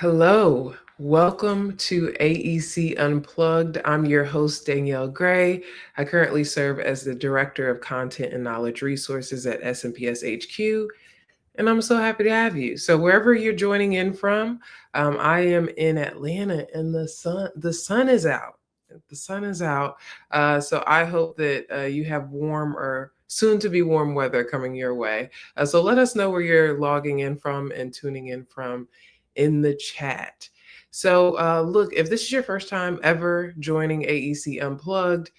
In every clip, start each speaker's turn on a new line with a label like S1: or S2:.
S1: Hello, welcome to AEC Unplugged. I'm your host, Danielle Gray. I currently serve as the Director of Content and Knowledge Resources at SMPS HQ, and I'm so happy to have you. So wherever you're joining in from, I am in Atlanta, and the sun is out. The sun is out. So I hope that you have warm or soon to be warm weather coming your way. So let us know where you're logging in from and tuning in from in the chat. So look, if this is your first time ever joining AEC Unplugged,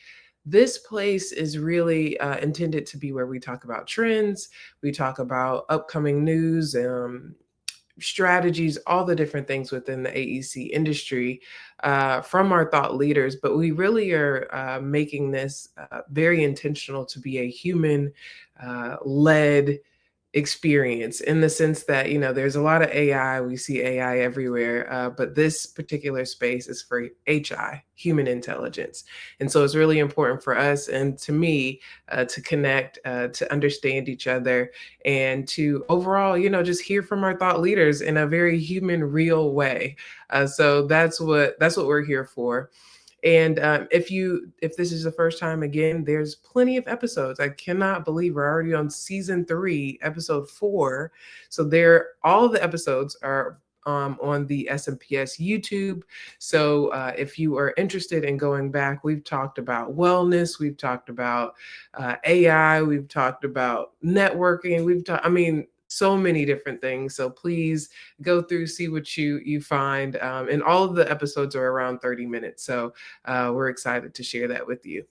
S1: this place is really intended to be where we talk about trends, we talk about upcoming news, strategies, all the different things within the AEC industry from our thought leaders. But we really are making this very intentional to be a human led experience, in the sense that there's a lot of AI. We see AI everywhere, but this particular space is for human intelligence. And so it's really important for us and to me to connect, to understand each other, and to overall just hear from our thought leaders in a very human, real way. So that's what we're here for. And if this is the first time, again, there's plenty of episodes. I cannot believe we're already on season 3, episode 4. So all of the episodes are on the SMPS YouTube. So if you are interested in going back, we've talked about wellness, we've talked about AI, we've talked about networking, so many different things. So please go through, see what you find. And all of the episodes are around 30 minutes. So we're excited to share that with you.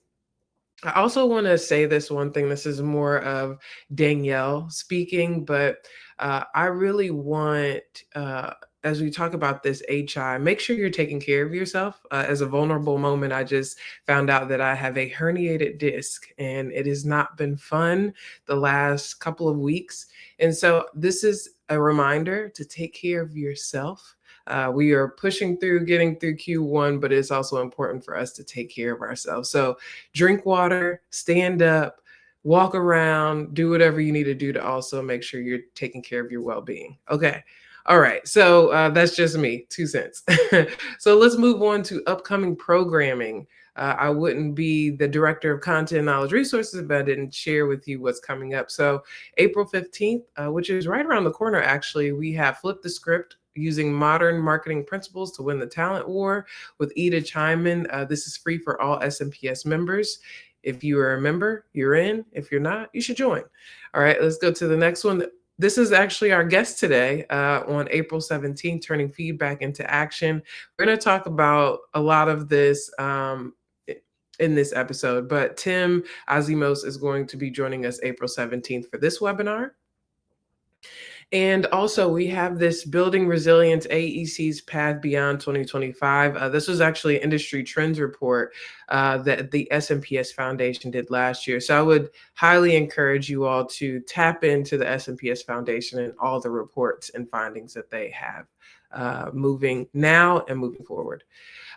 S1: I also want to say this one thing. This is more of Danielle speaking, but I really want, as we talk about this HI, make sure you're taking care of yourself. As a vulnerable moment, I just found out that I have a herniated disc, and it has not been fun the last couple of weeks. And so this is a reminder to take care of yourself. We are pushing through, getting through Q1, but it's also important for us to take care of ourselves. So drink water, stand up, walk around, do whatever you need to do to also make sure you're taking care of your well-being. Okay. All right. So that's just me, 2 cents. So let's move on to upcoming programming. I wouldn't be the Director of Content and Knowledge Resources if I didn't share with you what's coming up. So April 15th, which is right around the corner, actually, we have Flip the Script, using modern marketing principles to win the talent war, with Ida Chiman. This is free for all SMPS members. If you are a member, you're in. If you're not, you should join. All right, let's go to the next one. This is actually our guest today on April 17th, turning feedback into action. We're going to talk about a lot of this in this episode, but Tim Asimos is going to be joining us April 17th for this webinar. And also, we have this Building Resilience, AEC's Path Beyond 2025. This was actually an industry trends report that the SMPS Foundation did last year. So I would highly encourage you all to tap into the SMPS Foundation and all the reports and findings that they have moving now and moving forward.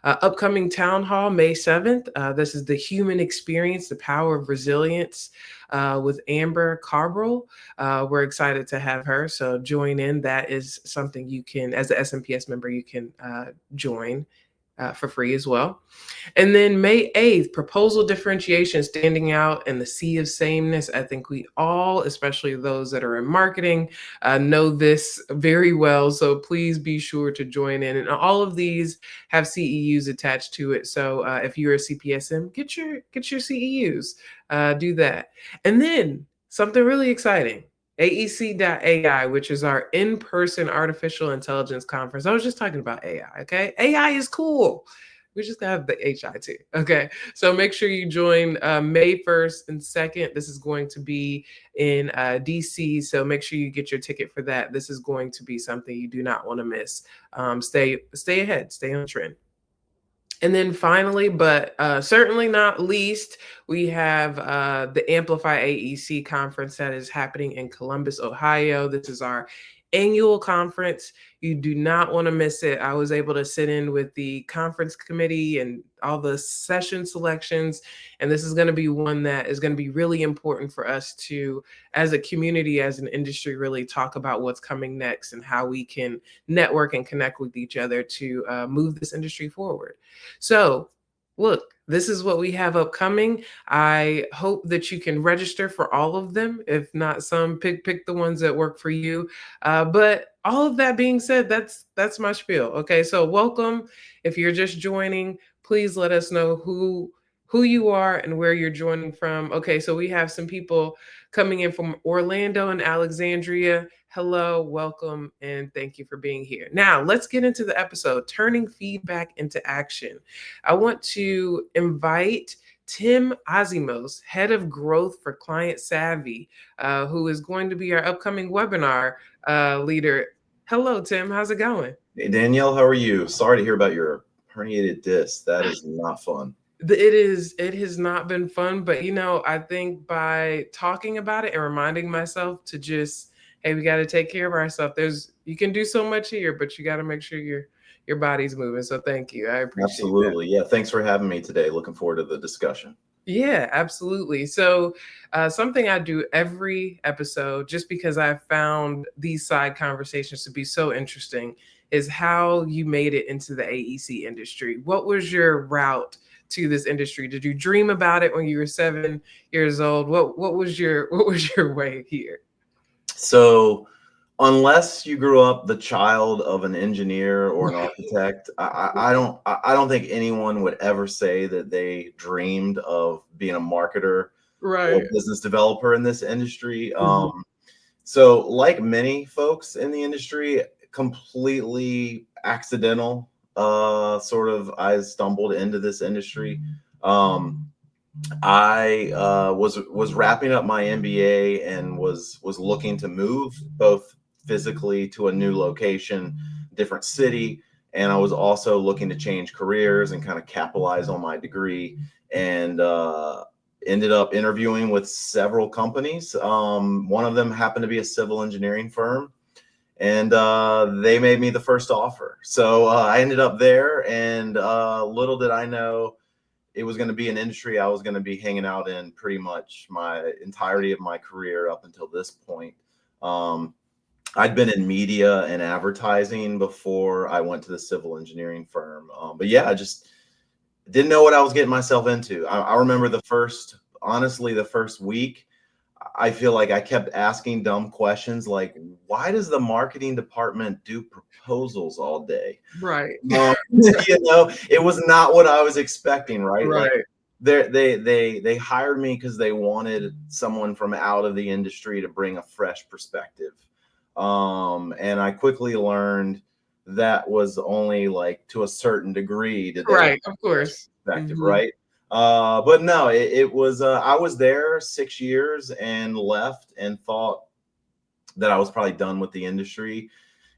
S1: Upcoming town hall, May 7th. This is the human experience, the power of resilience with Amber Carbrell. We're excited to have her. So join in. That is something you can, as an SMPS member, you can join for free as well. And then May 8th, proposal differentiation, standing out in the sea of sameness. I think we all, especially those that are in marketing, know this very well. So please be sure to join in. And all of these have CEUs attached to it. So if you're a CPSM, get your CEUs. Do that. And then something really exciting. AEC.ai, which is our in-person artificial intelligence conference. I was just talking about AI, okay? AI is cool. We just gotta have the HI too, okay? So make sure you join May 1st and 2nd. This is going to be in DC, so make sure you get your ticket for that. This is going to be something you do not want to miss. Stay ahead, stay on trend. And then finally, but certainly not least, we have the Amplify AEC conference that is happening in Columbus, Ohio. This is our annual conference. You do not want to miss it. I was able to sit in with the conference committee and all the session selections, and this is going to be one that is going to be really important for us to, as a community, as an industry, really talk about what's coming next and how we can network and connect with each other to move this industry forward. So, look, this is what we have upcoming. I hope that you can register for all of them. If not some, pick the ones that work for you. But all of that being said, that's my spiel. Okay, so welcome. If you're just joining, please let us know who you are and where you're joining from. Okay, so we have some people coming in from Orlando and Alexandria. Hello, welcome, and thank you for being here. Now, let's get into the episode, turning feedback into action. I want to invite Tim Asimos, Head of Growth for Client Savvy, who is going to be our upcoming webinar leader. Hello, Tim. How's it going?
S2: Hey, Danielle, how are you? Sorry to hear about your herniated disc. That is not fun.
S1: It has not been fun, but I think by talking about it and reminding myself to just, hey, we got to take care of ourselves. You can do so much here, but you got to make sure your body's moving. So thank you. I appreciate that.
S2: Absolutely. Yeah, thanks for having me today. Looking forward to the discussion.
S1: Yeah, absolutely. So, something I do every episode, just because I found these side conversations to be so interesting, is how you made it into the AEC industry. What was your route to this industry? Did you dream about it when you were 7 years old? What was your what was your way here?
S2: So, unless you grew up the child of an engineer or an architect, I don't think anyone would ever say that they dreamed of being a marketer or
S1: Right.
S2: business developer in this industry.
S1: Mhm.
S2: So, like many folks in the industry, completely accidental. Sort of, I stumbled into this industry. I was wrapping up my MBA and was looking to move both physically to a new location, different city, and I was also looking to change careers and kind of capitalize on my degree. And ended up interviewing with several companies. One of them happened to be a civil engineering firm, and they made me the first offer. So I ended up there, and little did I know it was going to be an industry I was going to be hanging out in pretty much my entirety of my career up until this point. Um, I'd been in media and advertising before I went to the civil engineering firm. But yeah, I just didn't know what I was getting myself into. I remember honestly, the first week, I feel like I kept asking dumb questions like, why does the marketing department do proposals all day?
S1: Right.
S2: It was not what I was expecting, right? Like
S1: Right.
S2: they hired me because they wanted someone from out of the industry to bring a fresh perspective. And I quickly learned that was only like to a certain degree did they want
S1: Right. Of
S2: a fresh
S1: course.
S2: perspective,
S1: Hmm.
S2: right? But no, it was I was there 6 years and left and thought that I was probably done with the industry,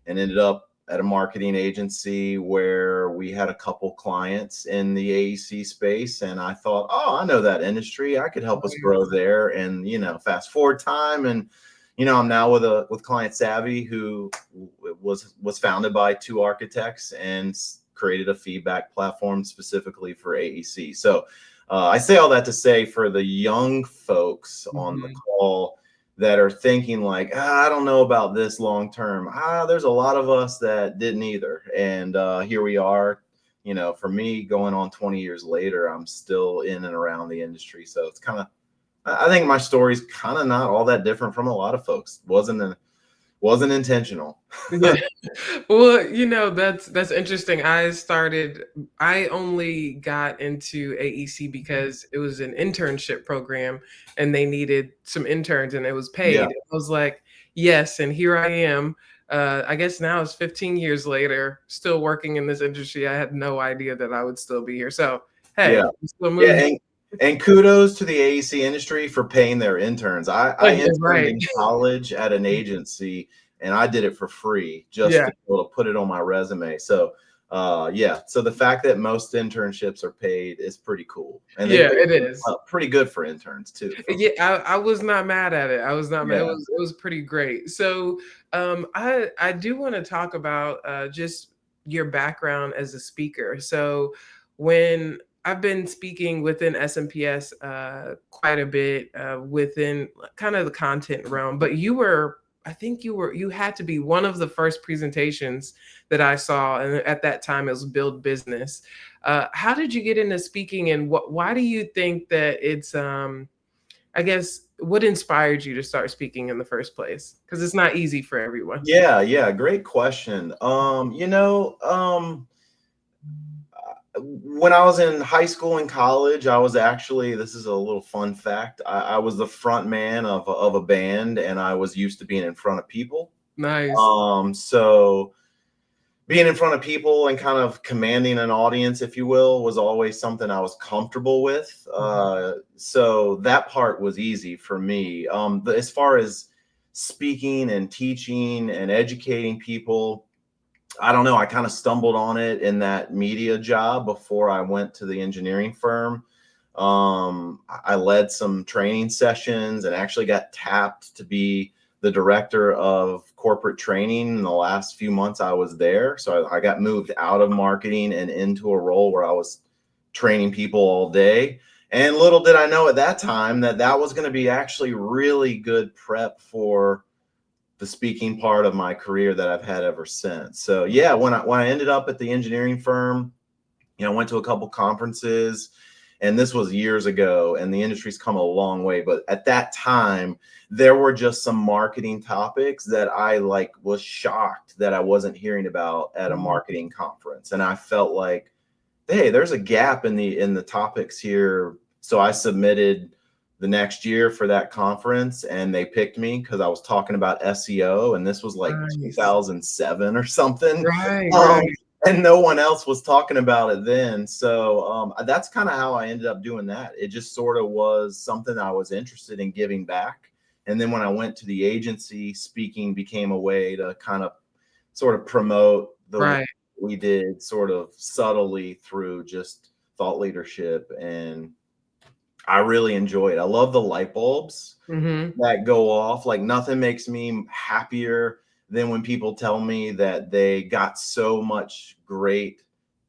S2: and ended up at a marketing agency where we had a couple clients in the AEC space. And I thought, oh, I know that industry. I could help us grow there. And, fast forward time. And, I'm now with Client Savvy, who was founded by two architects and created a feedback platform specifically for AEC. So I say all that to say, for the young folks on the
S1: Hmm.
S2: call that are thinking like, I don't know about this long term. There's a lot of us that didn't either. And here we are, for me, going on 20 years later, I'm still in and around the industry. So it's kind of, I think my story's kind of not all that different from a lot of folks. Wasn't intentional.
S1: Yeah. Well, that's interesting. I only got into AEC because it was an internship program and they needed some interns and it was
S2: Yeah.
S1: paid. I was like, yes, and here I am. I guess now it's 15 years later, still working in this industry. I had no idea that I would still be here. So, hey,
S2: Yeah.
S1: I'm still
S2: Yeah.
S1: moving.
S2: And kudos to the AEC industry for paying their interns.
S1: Oh,
S2: I
S1: yeah,
S2: interned
S1: right.
S2: in college at an agency, and I did it for free just
S1: Yeah.
S2: to be able to put it on my resume. So, yeah. So the fact that most internships are paid is pretty cool, and they
S1: Yeah,
S2: pay
S1: it is.
S2: pretty good for interns too.
S1: Yeah, I was not mad at it. I was not mad.
S2: Yeah.
S1: It was pretty great. So, I do want to talk about just your background as a speaker. So, when I've been speaking within SMPS quite a bit within kind of the content realm, but I think you had to be one of the first presentations that I saw, and at that time it was Build Business. How did you get into speaking, and why do you think that it's I guess what inspired you to start speaking in the first place? Because it's not easy for everyone.
S2: Yeah, great question. When I was in high school and college, I was actually, this is a little fun fact, I was the front man of a band, and I was used to being in front of people.
S1: Nice.
S2: So being in front of people and kind of commanding an audience, if you will, was always something I was comfortable with. So that part was easy for me. But as far as speaking and teaching and educating people, I don't know. I kind of stumbled on it in that media job before I went to the engineering firm. I led some training sessions and actually got tapped to be the director of corporate training in the last few months I was there. So I got moved out of marketing and into a role where I was training people all day. And little did I know at that time that that was going to be actually really good prep for the speaking part of my career that I've had ever since. So yeah, when I ended up at the engineering firm, I went to a couple conferences, and this was years ago, and the industry's come a long way. But at that time, there were just some marketing topics that I was shocked that I wasn't hearing about at a marketing conference. And I felt like, hey, there's a gap in the topics here. So I submitted the next year for that conference, and they picked me because I was talking about SEO, and this was like
S1: Nice.
S2: 2007 or something.
S1: Right,
S2: Um,
S1: right.
S2: and no one else was talking about it then. So that's kind of how I ended up doing that. It just sort of was something I was interested in giving back. And then when I went to the agency, speaking became a way to kind of sort of promote the work
S1: Right.
S2: we did sort of subtly through just thought leadership. And I really enjoy it. I love the light bulbs
S1: Mm-hmm.
S2: that go off. Like nothing makes me happier than when people tell me that they got so much great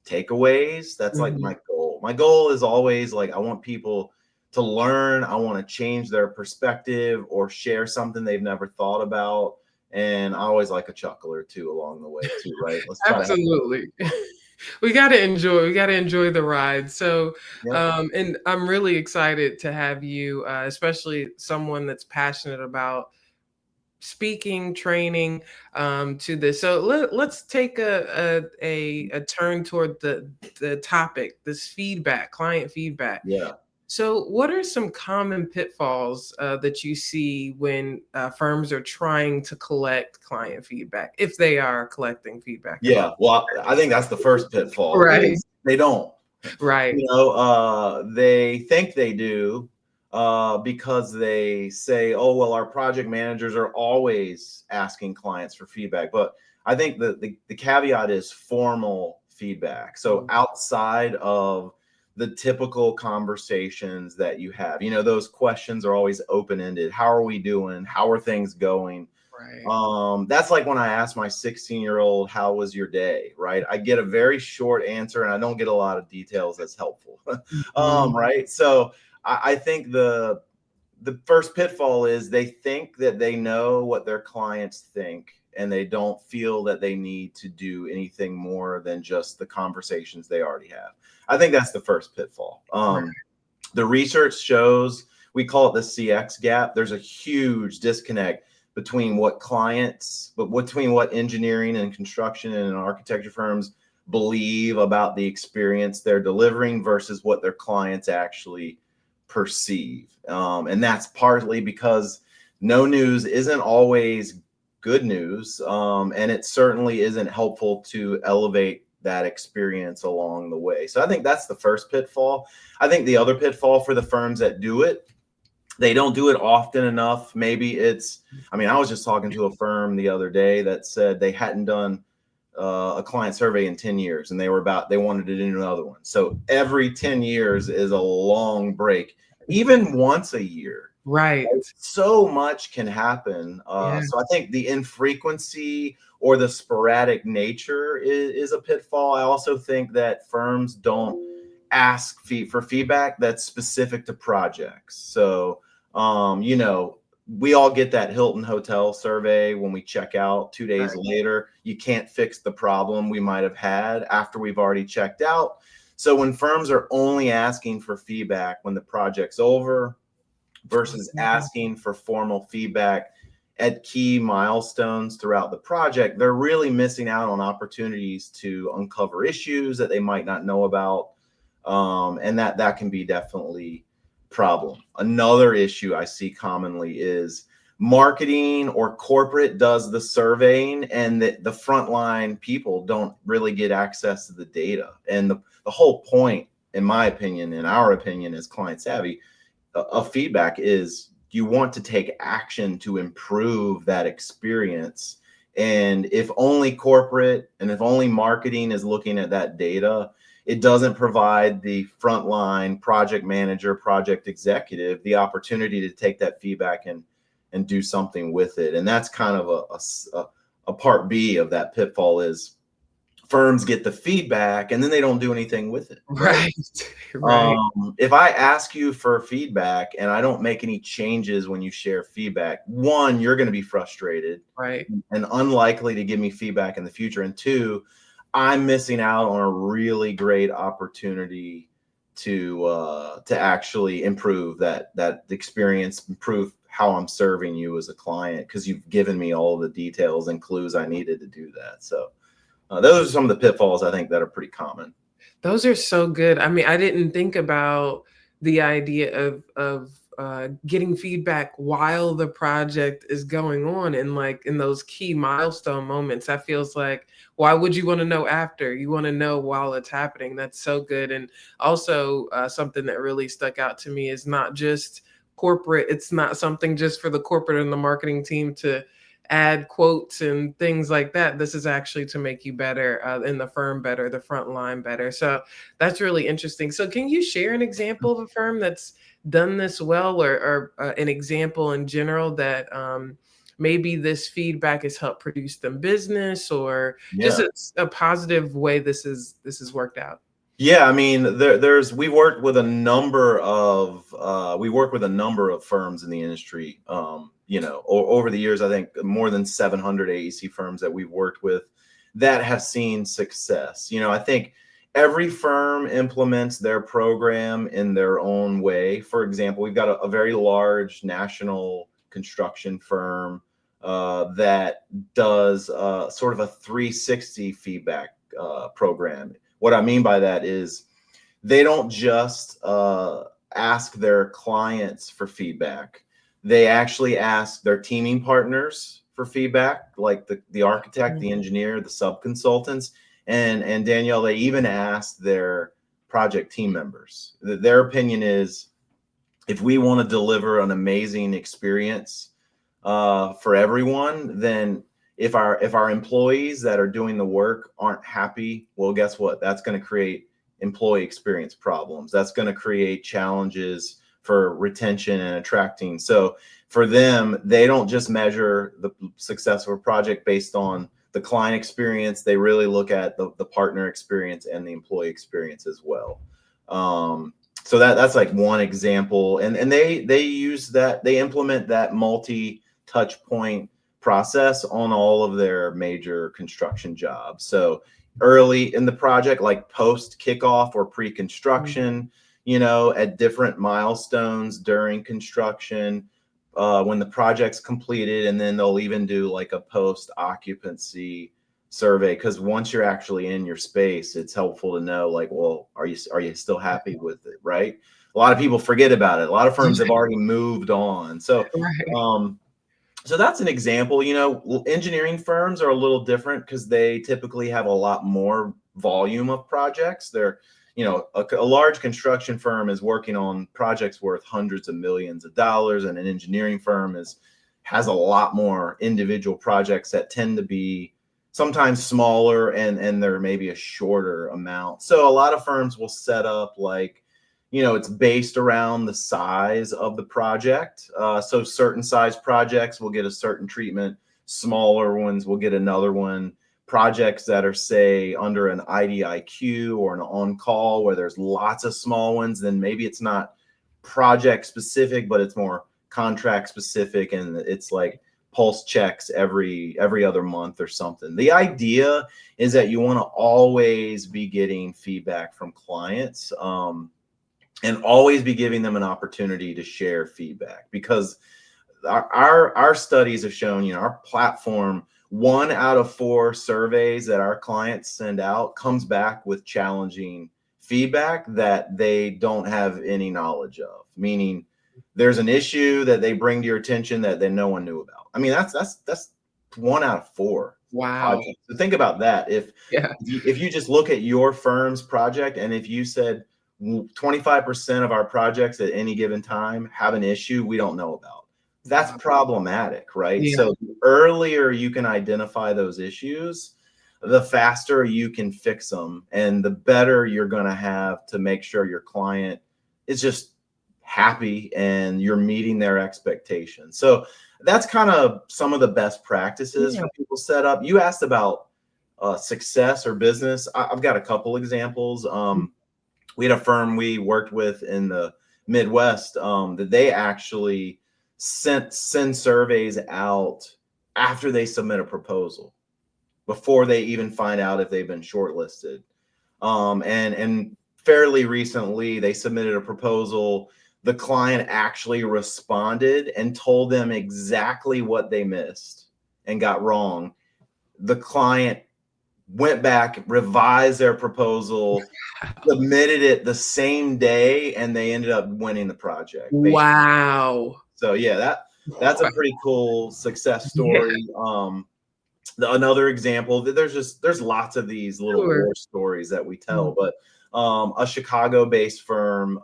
S2: takeaways. That's like
S1: Mm-hmm.
S2: my goal. My goal is always like I want people to learn. I want to change their perspective or share something they've never thought about. And I always like a chuckle or two along the way too, right? Let's try to have fun.
S1: Absolutely. We got to enjoy the ride. So,
S2: Yep.
S1: and I'm really excited to have you, especially someone that's passionate about speaking, training, to this. So let's take a turn toward the topic, this feedback, client feedback.
S2: Yeah.
S1: So, what are some common pitfalls that you see when firms are trying to collect client feedback, if they are collecting feedback at all?
S2: Yeah. Well, I think that's the first pitfall
S1: Right,
S2: is they don't.
S1: right.
S2: They think they do because they say, oh, well, our project managers are always asking clients for feedback. But I think the caveat is formal feedback. So outside of the typical conversations that you have, those questions are always open-ended. How are we doing? How are things going?
S1: Right.
S2: That's like when I ask my 16-year-old, how was your day? Right. I get a very short answer and I don't get a lot of details that's helpful.
S1: Mhm.
S2: Right. So I think the first pitfall is they think that they know what their clients think, and they don't feel that they need to do anything more than just the conversations they already have. I think that's the first pitfall.
S1: Right.
S2: The research shows, we call it the CX gap. There's a huge disconnect between between what engineering and construction and architecture firms believe about the experience they're delivering versus what their clients actually perceive. And that's partly because no news isn't always good news. And it certainly isn't helpful to elevate that experience along the way. So I think that's the first pitfall. I think the other pitfall for the firms that do it, they don't do it often enough. I was just talking to a firm the other day that said they hadn't done a client survey in 10 years, and they wanted to do another one. So every 10 years is a long break, even once a year.
S1: Right.
S2: So much can happen.
S1: Yeah.
S2: So I think the infrequency or the sporadic nature is a pitfall. I also think that firms don't ask for feedback that's specific to projects. So, you know, we all get that Hilton hotel survey when we check out 2 days
S1: Right.
S2: later. You can't fix the problem we might have had after we've already checked out. So when firms are only asking for feedback when the project's over versus
S1: Mhm.
S2: asking for formal feedback at key milestones throughout the project, they're really missing out on opportunities to uncover issues that they might not know about. And that can be definitely problem. Another issue I see commonly is marketing or corporate does the surveying, and the frontline people don't really get access to the data. And the whole point, in my opinion, in our opinion as client savvy, of feedback is you want to take action to improve that experience. And if only corporate and if only marketing is looking at that data, it doesn't provide the frontline project manager, project executive the opportunity to take that feedback and do something with it. And that's kind of a part B of that pitfall is firms get the feedback and then they don't do anything with it, right?
S1: Right. Right.
S2: If I ask you for feedback and I don't make any changes when you share feedback, one, you're going to be frustrated
S1: Right.
S2: and unlikely to give me feedback in the future. And two, I'm missing out on a really great opportunity to actually improve that experience, improve how I'm serving you as a client because you've given me all the details and clues I needed to do that. So those are some of the pitfalls I think that are pretty common.
S1: Those are so good. I mean, I didn't think about the idea of getting feedback while the project is going on, and like in those key milestone moments. That feels like, why would you want to know after? You want to know while it's happening. That's so good. And also, something that really stuck out to me is not just corporate. It's not something just for the corporate and the marketing team to add quotes and things like that. This is actually to make you better, in the firm better, the front line better. So that's really interesting. So can you share an example of a firm that's done this well, or an example in general that maybe this feedback has helped produce them business, or just
S2: Yeah.
S1: a positive way this is worked out?
S2: Yeah, I mean, there's we worked with a number of we work with a number of firms in the industry. You know, over the years, I think more than 700 AEC firms that we've worked with that have seen success. You know, I think every firm implements their program in their own way. For example, we've got a very large national construction firm that does sort of a 360 feedback program. What I mean by that is they don't just ask their clients for feedback. They actually ask their teaming partners for feedback, like the architect, the
S1: Mhm.
S2: engineer, the subconsultants, and Danielle, they even ask their project team members. Their opinion is if we want to deliver an amazing experience for everyone, then if our employees that are doing the work aren't happy, well, guess what? That's going to create employee experience problems. That's going to create challenges for retention and attracting. So for them, they don't just measure the success of a project based on the client experience. They really look at the partner experience and the employee experience as well. So that's like one example, and they use that, they implement that multi touch point process on all of their major construction jobs. So early in the project, like post kickoff or pre-construction, you know, at different milestones during construction, when the project's completed, and then they'll even do like a post occupancy survey, because once you're actually in your space, it's helpful to know, like, well, are you still happy with it, right? A lot of people forget about it. A lot of firms have already moved on. So
S1: Right.
S2: um, so that's an example. You know, engineering firms are a little different because they typically have a lot more volume of projects. They're, you know, a large construction firm is working on projects worth hundreds of millions of dollars, and an engineering firm has a lot more individual projects that tend to be sometimes smaller, and they're maybe a shorter amount. So a lot of firms will set up like, you know, it's based around the size of the project. So certain size projects will get a certain treatment, smaller ones will get another one. projects that are, say, under an IDIQ or an on-call where there's lots of small ones, then maybe it's not project specific, but it's more contract specific, and it's like pulse checks every other month or something. The idea is that you want to always be getting feedback from clients, and always be giving them an opportunity to share feedback, because our studies have shown, our platform, 1 out of 4 surveys that our clients send out comes back with challenging feedback that they don't have any knowledge of, meaning there's an issue that they bring to your attention that no one knew about. I mean, that's 1 out of 4
S1: Wow.
S2: projects. So think about that. If you just look at your firm's project, and if you said 25% of our projects at any given time have an issue we don't know about, that's problematic, right?
S1: Yeah.
S2: So the earlier you can identify those issues, the faster you can fix them, and the better you're going to have to make sure your client is just happy and you're meeting their expectations. So that's kind of some of the best practices for people set up. You asked about success or business. I've got a couple examples. We had a firm we worked with in the Midwest that they actually send surveys out after they submit a proposal, before they even find out if they've been shortlisted. And fairly recently, they submitted a proposal. The client actually responded and told them exactly what they missed and got wrong. The client went back, revised their proposal, submitted it the same day, and they ended up winning the project.
S1: Wow.
S2: So yeah, that's a pretty cool success story. Another example, there's lots of these little war stories that we tell, but a Chicago-based firm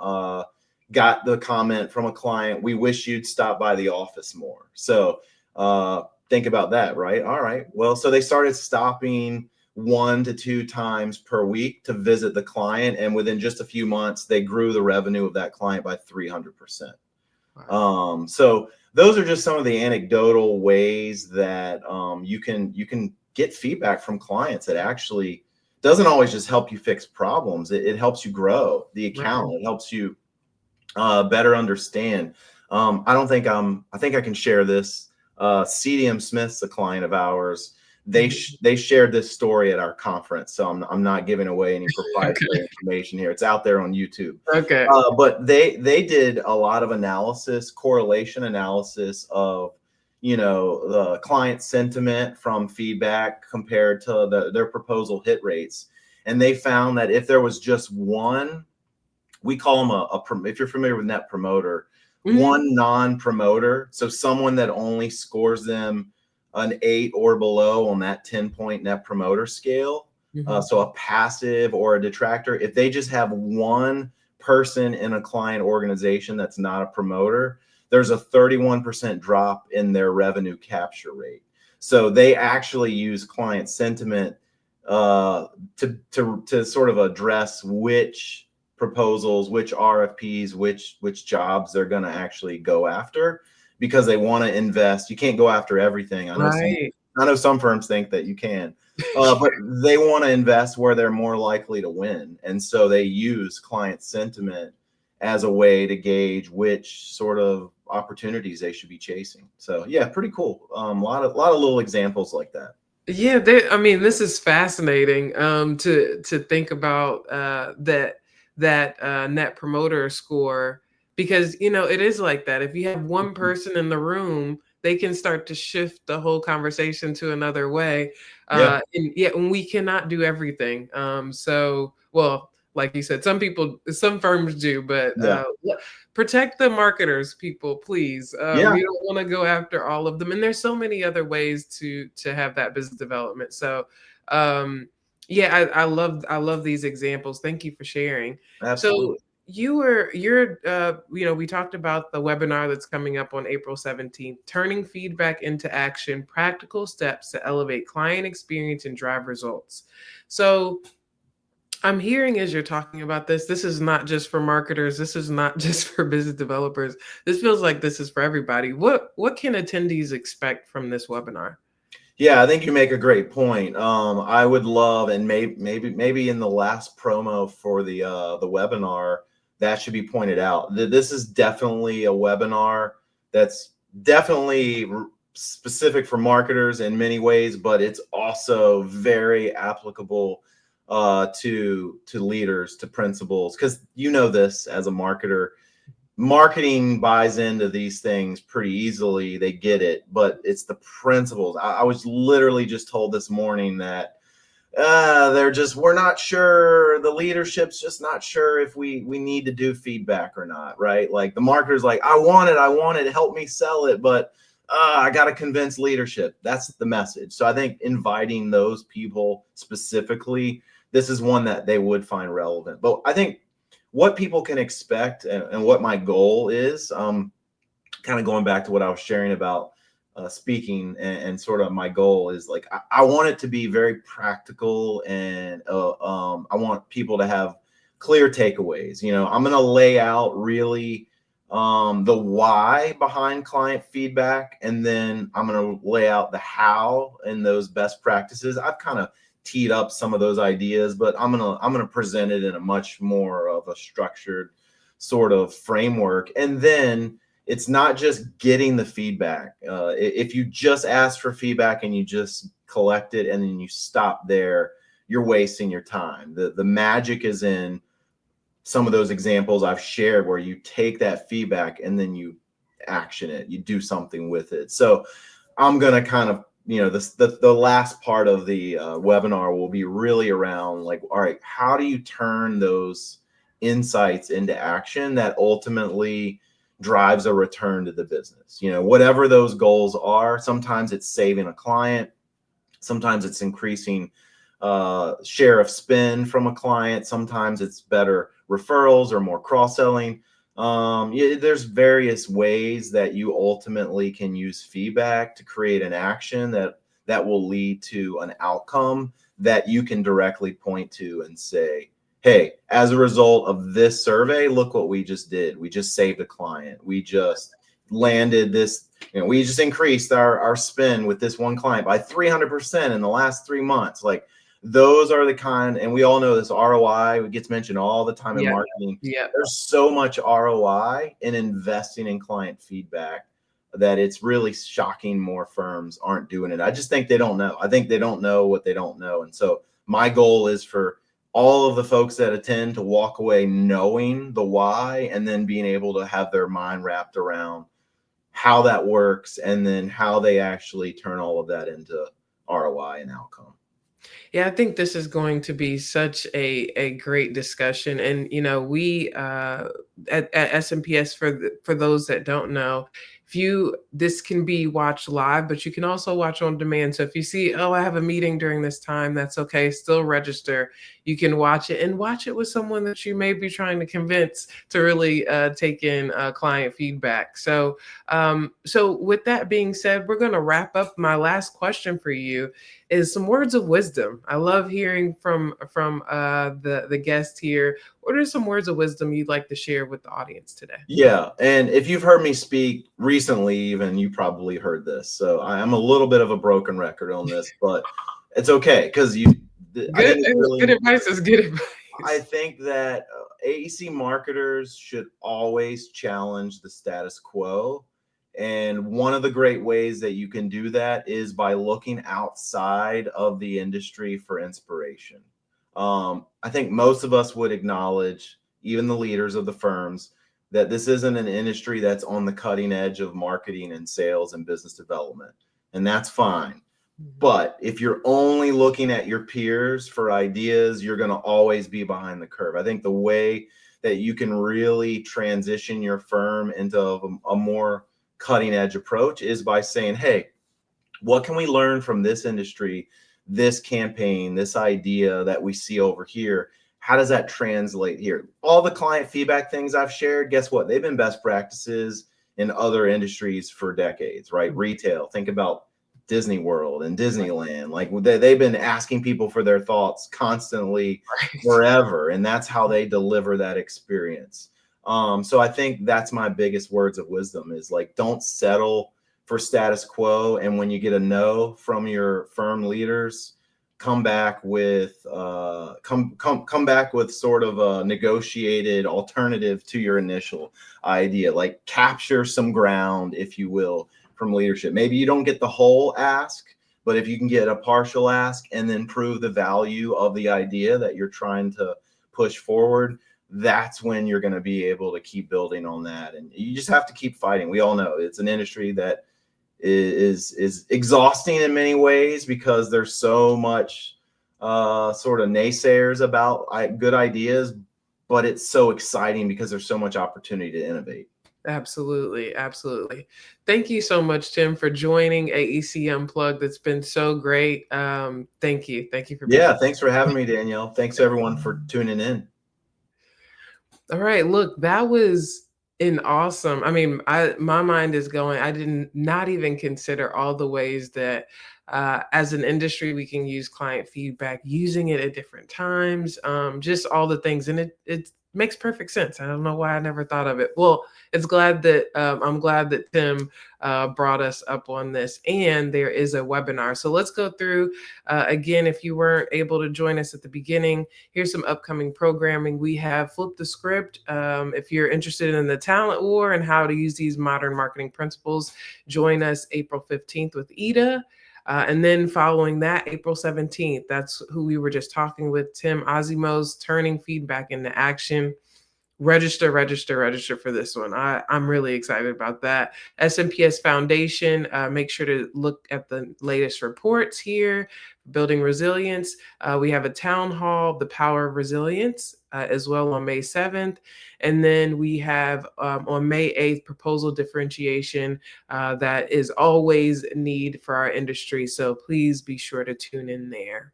S2: got the comment from a client, "We wish you'd stop by the office more." So think about that, right? All right. Well, so they started stopping 1 to 2 times per week to visit the client, and within just a few months, they grew the revenue of that client by 300%. So those are just some of the anecdotal ways that you can get feedback from clients that actually doesn't always just help you fix problems. It helps you grow the account. It helps you better understand. I think I can share this. CDM Smith's a client of ours. They shared this story at our conference, so I'm not giving away any proprietary information here. It's out there on YouTube.
S1: Okay.
S2: But they did a lot of analysis, correlation analysis of the client sentiment from feedback compared to their proposal hit rates, and they found that if there was just one, we call them if you're familiar with Net Promoter, one non-promoter, so someone that only scores them an 8 or below on that 10-point Net Promoter scale. So a passive or a detractor, if they just have one person in a client organization that's not a promoter, there's a 31% drop in their revenue capture rate. So they actually use client sentiment to sort of address which proposals, which RFPs, which jobs they're going to actually go after, because they want to invest. You can't go after everything. I know some firms think that you can, but they want to invest where they're more likely to win. And so they use client sentiment as a way to gauge which sort of opportunities they should be chasing. So yeah, pretty cool. A lot of little examples like that.
S1: Yeah, I mean, this is fascinating to think about that Net Promoter Score, because it is like that. If you have one person in the room, they can start to shift the whole conversation to another way. And we cannot do everything. So, well, like you said, some firms do, but protect the marketers, people, please. We don't want to go after all of them, and there's so many other ways to have that business development. So, I love these examples. Thank you for sharing.
S2: Absolutely.
S1: So we talked about the webinar that's coming up on April 17th, Turning Feedback into Action, Practical Steps to Elevate Client Experience and Drive Results. So I'm hearing, as you're talking about this is not just for marketers. This is not just for business developers. This feels like this is for everybody. What can attendees expect from this webinar?
S2: Yeah, I think you make a great point. I would love, and maybe in the last promo for the webinar, that should be pointed out. This is definitely a webinar that's definitely specific for marketers in many ways, but it's also very applicable to leaders, to principals, because you know this as a marketer. Marketing buys into these things pretty easily. They get it, but it's the principles. I was literally just told this morning that we're not sure. The leadership's just not sure if we need to do feedback or not, right? Like the marketer's like, I want it, help me sell it, but I got to convince leadership. That's the message. So I think inviting those people specifically, this is one that they would find relevant. But I think what people can expect, and what my goal is, kind of going back to what I was sharing about speaking, and sort of my goal is like, I want it to be very practical, and I want people to have clear takeaways. I'm going to lay out really the why behind client feedback, and then I'm going to lay out the how and those best practices. I've kind of teed up some of those ideas, but I'm gonna present it in a much more of a structured sort of framework. And then it's not just getting the feedback. If you just ask for feedback and you just collect it and then you stop there, you're wasting your time. The magic is in some of those examples I've shared, where you take that feedback and then you action it, you do something with it. So I'm going to kind of, the last part of the webinar will be really around like, all right, how do you turn those insights into action that ultimately drives a return to the business? Whatever those goals are, sometimes it's saving a client, sometimes it's increasing share of spend from a client, sometimes it's better referrals or more cross-selling. There's various ways that you ultimately can use feedback to create an action that will lead to an outcome that you can directly point to and say, hey, as a result of this survey, look what we just did. We just saved a client. We just landed this, we just increased our spend with this one client by 300% in the last 3 months. Like, those are the kind, and we all know this ROI, it gets mentioned all the time in marketing.
S1: Yeah.
S2: There's so much ROI in investing in client feedback that it's really shocking more firms aren't doing it. I just think they don't know. I think they don't know what they don't know. And so my goal is for all of the folks that attend to walk away knowing the why, and then being able to have their mind wrapped around how that works, and then how they actually turn all of that into ROI and outcome.
S1: Yeah, I think this is going to be such a great discussion. And we at SMPS, for those that don't know, this can be watched live, but you can also watch on demand. So if you see, oh, I have a meeting during this time, that's okay. Still register. You can watch it, and watch it with someone that you may be trying to convince to really take in client feedback. So with that being said, we're going to wrap up. My last question for you is some words of wisdom. I love hearing from the guest here. What are some words of wisdom you'd like to share with the audience today?
S2: Yeah, and if you've heard me speak recently, even, you probably heard this. So I am a little bit of a broken record on this, but it's okay, because I think it's really,
S1: Good advice is good advice.
S2: I think that AEC marketers should always challenge the status quo. And one of the great ways that you can do that is by looking outside of the industry for inspiration. I think most of us would acknowledge, even the leaders of the firms, that this isn't an industry that's on the cutting edge of marketing and sales and business development. And that's fine. But if you're only looking at your peers for ideas, you're going to always be behind the curve. I think the way that you can really transition your firm into a more cutting edge approach is by saying, hey, what can we learn from this industry, this campaign, this idea that we see over here? How does that translate here? All the client feedback things I've shared, guess what? They've been best practices in other industries for decades, right? Retail, think about Disney World and Disneyland. Like, they've been asking people for their thoughts constantly forever. And that's how they deliver that experience. So I think that's my biggest words of wisdom is like, don't settle for status quo. And when you get a no from your firm leaders, come back with come back with sort of a negotiated alternative to your initial idea. Like capture some ground, if you will, from leadership. Maybe you don't get the whole ask, but if you can get a partial ask and then prove the value of the idea that you're trying to push forward, that's when you're going to be able to keep building on that. And you just have to keep fighting. We all know it's an industry that is exhausting in many ways because there's so much sort of naysayers about good ideas, but it's so exciting because there's so much opportunity to innovate.
S1: Absolutely. Absolutely. Thank you so much, Tim, for joining AEC Unplugged. It's been so great. Thank you. Thank you for being
S2: Yeah,
S1: here.
S2: thanks for having me, Danielle. Thanks everyone for tuning in.
S1: All right, look, that was an awesome. I mean, my mind is going. I didn't not even consider all the ways that, as an industry, we can use client feedback, using it at different times, just all the things, and it makes perfect sense. I don't know why I never thought of it. Well, I'm glad that Tim brought us up on this, and there is a webinar. So let's go through again. If you weren't able to join us at the beginning, here's some upcoming programming. We have Flip the Script. If you're interested in the talent war and how to use these modern marketing principles, join us April 15th with Ida. And then following that, April 17th, that's who we were just talking with, Tim Asimos, turning feedback into action. Register for this one. I'm really excited about that. SMPS Foundation, make sure to look at the latest reports here. Building resilience. We have a town hall, The Power of Resilience, as well on May 7th. And then we have on May 8th, proposal differentiation. That is always a need for our industry. So please be sure to tune in there.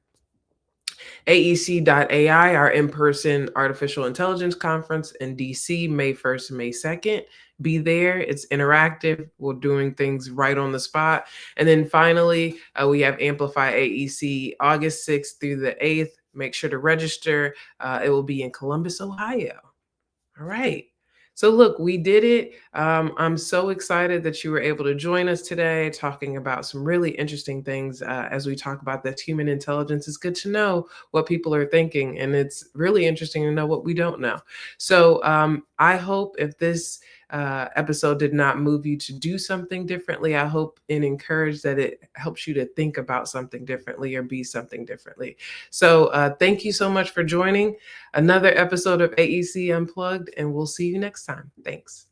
S1: AEC.ai, our in-person artificial intelligence conference in DC, May 1st and May 2nd. Be there. It's interactive. We're doing things right on the spot. And then finally, we have Amplify AEC August 6th through the 8th. Make sure to register. It will be in Columbus, Ohio. All right. So look, we did it. I'm so excited that you were able to join us today, talking about some really interesting things as we talk about this human intelligence. It's good to know what people are thinking, and it's really interesting to know what we don't know. So I hope if this episode did not move you to do something differently, I hope and encourage that it helps you to think about something differently or be something differently. So thank you so much for joining another episode of AEC Unplugged, and we'll see you next time. Thanks.